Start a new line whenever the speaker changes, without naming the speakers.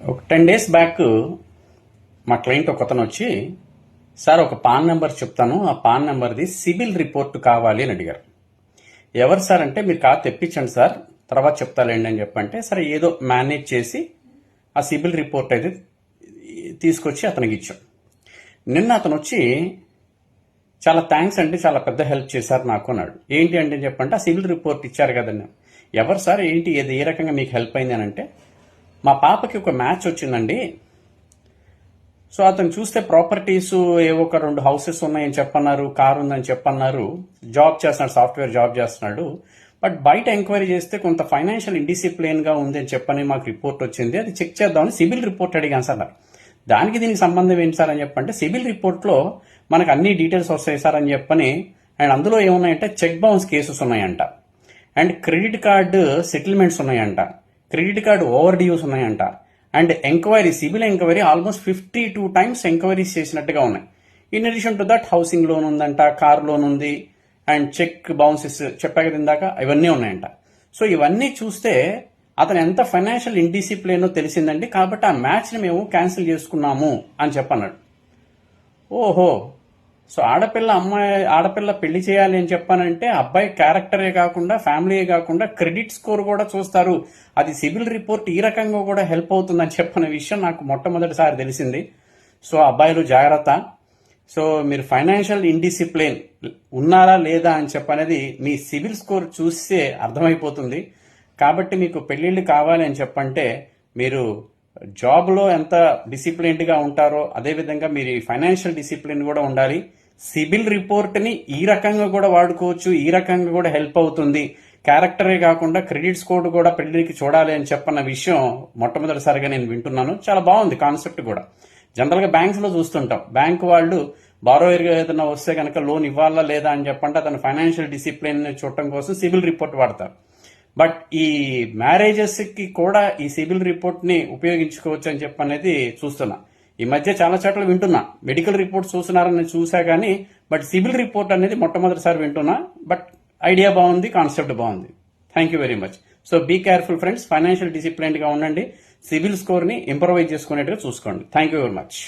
ఒక 10 days back మా client ఒకతను వచ్చి, సార్ ఒక పాన్ నెంబర్ చెప్తాను, ఆ పాన్ నెంబర్ది సిబిల్ రిపోర్ట్ కావాలి అని అడిగారు. ఎవరు సార్ అంటే, మీరు కాదు తెప్పించండి సార్, తర్వాత చెప్తాలేండి అని చెప్పంటే, సరే ఏదో మేనేజ్ చేసి ఆ సిబిల్ రిపోర్ట్ అయితే తీసుకొచ్చి అతనికి ఇచ్చాం. నిన్న అతను వచ్చి, చాలా థ్యాంక్స్ అండి, చాలా పెద్ద హెల్ప్ చేశారు నాకు అన్నాడు. ఏంటి అంటే చెప్పంటే, ఆ సిబిల్ రిపోర్ట్ ఇచ్చారు కదండి. ఎవరు సార్, ఏంటి, ఏ రకంగా మీకు హెల్ప్ అయింది అని అంటే, మా పాపకి ఒక మ్యాచ్ వచ్చిందండి. సో అతను చూస్తే ప్రాపర్టీస్ ఏవో ఒక 2 హౌసెస్ ఉన్నాయని చెప్పన్నారు, కారు ఉందని చెప్పన్నారు, జాబ్ చేస్తున్నాడు, సాఫ్ట్వేర్ జాబ్ చేస్తున్నాడు. బట్ బయట ఎంక్వైరీ చేస్తే కొంత ఫైనాన్షియల్ ఇండిసిప్లిన్ గా ఉంది అని చెప్పని మాకు రిపోర్ట్ వచ్చింది, అది చెక్ చేద్దామని సిబిల్ రిపోర్ట్ అడిగాను సార్. దానికి దీనికి సంబంధం ఏంటి సార్ అని చెప్పంటే, సిబిల్ రిపోర్ట్ లో మనకు అన్ని డీటెయిల్స్ వస్తాయి సార్ అని చెప్పని. అండ్ అందులో ఏమున్నాయంటే, చెక్ బౌన్స్ కేసెస్ ఉన్నాయంట, అండ్ క్రెడిట్ కార్డు సెటిల్మెంట్స్ ఉన్నాయంట, క్రెడిట్ కార్డు ఓవర్ డ్యూస్ ఉన్నాయంట, and enquiry, CIBIL enquiry almost 52 times enquiries చేసినట్టుగా ఉన్నాయి. In addition to that housing loan ఉందంట, కార్ లోన్ ఉంది, అండ్ చెక్ బౌన్సెస్ చెప్పా కదా ఇందాక, ఇవన్నీ ఉన్నాయంట. సో ఇవన్నీ చూస్తే అతను ఎంత ఫైనాన్షియల్ ఇండిసిప్లిన్ తెలిసిందండి. కాబట్టి ఆ మ్యాచ్ని మేము క్యాన్సిల్ చేసుకున్నాము అని చెప్పన్నాడు. ఓహో, సో ఆడపిల్ల పెళ్లి చేయాలి అని చెప్పానంటే అబ్బాయి క్యారెక్టరే కాకుండా, ఫ్యామిలీయే కాకుండా, క్రెడిట్ స్కోర్ కూడా చూస్తారు. అది సిబిల్ రిపోర్ట్ ఈ రకంగా కూడా హెల్ప్ అవుతుందని చెప్పిన విషయం నాకు మొట్టమొదటిసారి తెలిసింది. సో అబ్బాయిలు జాగ్రత్త. సో మీరు ఫైనాన్షియల్ ఇండిసిప్లిన్ ఉన్నారా లేదా అని చెప్పనేది మీ సిబిల్ స్కోర్ చూస్తే అర్థమైపోతుంది. కాబట్టి మీకు పెళ్లిళ్ళు కావాలి అని చెప్పంటే, మీరు జాబ్లో ఎంత డిసిప్లిన్డ్గా ఉంటారో అదేవిధంగా మీరు ఫైనాన్షియల్ డిసిప్లిన్ కూడా ఉండాలి. సిబిల్ రిపోర్ట్ని ఈ రకంగా కూడా వాడుకోవచ్చు, ఈ రకంగా కూడా హెల్ప్ అవుతుంది. క్యారెక్టరే కాకుండా క్రెడిట్ స్కోర్ కూడా పెళ్లికి చూడాలి అని చెప్పన్న విషయం మొట్టమొదటిసారిగా నేను వింటున్నాను. చాలా బాగుంది కాన్సెప్ట్ కూడా. జనరల్గా బ్యాంక్స్ లో చూస్తుంటాం, బ్యాంక్ వాళ్ళు బారోయర్గా ఏదైనా వస్తే కనుక లోన్ ఇవ్వాలా లేదా అని చెప్పంటే అతను ఫైనాన్షియల్ డిసిప్లిన్ చూడటం కోసం సిబిల్ రిపోర్ట్ వాడతారు. బట్ ఈ మ్యారేజెస్ కి కూడా ఈ సిబిల్ రిపోర్ట్ ని ఉపయోగించుకోవచ్చు అని చెప్పనేది చూస్తున్నా. ఈ మధ్య చాలా చోట్ల వింటున్నా, మెడికల్ రిపోర్ట్ చూస్తున్నారని చూసా కానీ, బట్ సిబిల్ రిపోర్ట్ అనేది మొట్టమొదటిసారి వింటున్నా. బట్ ఐడియా బాగుంది, కాన్సెప్ట్ బాగుంది. Thank you very much. So be careful friends, financial discipline గా ఉండండి, సిబిల్ స్కోర్ ని ఇంప్రూవైజ్ చేసుకునేట్టుగా చూసుకోండి. Thank you very much.